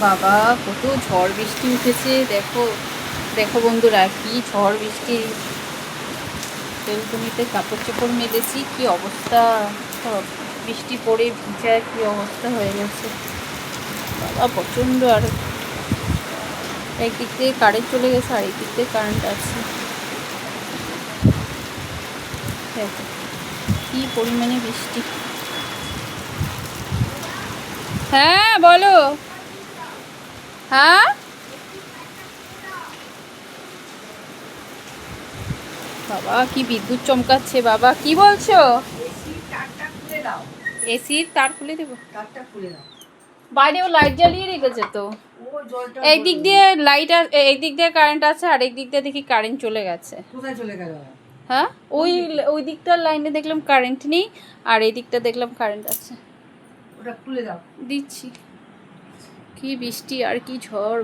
বাবা কত ঝড় বৃষ্টি উঠেছে, দেখো দেখো বন্ধুরা, কি ঝড় বৃষ্টি। বেলকনিতে কাপড় চোপড় মেলেছি, কি অবস্থা, সব বৃষ্টি পড়ে ভিজা কি অবস্থা হয়ে গেছে বাবা, প্রচণ্ড। আর একদিক থেকে কারেন্ট চলে গেছে, আর একদিক থেকে কারেন্ট আছে। দেখো কি পরিমাণে বৃষ্টি। হ্যাঁ বলো। হ্যাঁ বাবা কি বিদ্যুৎ চমকাচ্ছে, বাবা কি বলছো? এসির তার খুলে দেবো? বাইরেও লাইট জ্বালিয়ে রেখেছে তো। একদিক দিয়ে লাইট, একদিক দিয়ে কারেন্ট আছে, আর একদিক দিয়ে দেখি কারেন্ট চলে গেছে। কোথায় চলে গেল? হ্যাঁ ওই দিকটার লাইনে দেখলাম কারেন্ট নেই, আর এই দিকটা দেখলাম কারেন্ট আছে। ওটা খুলে দাও। দিচ্ছি। কি বৃষ্টি আর কি ঝড়।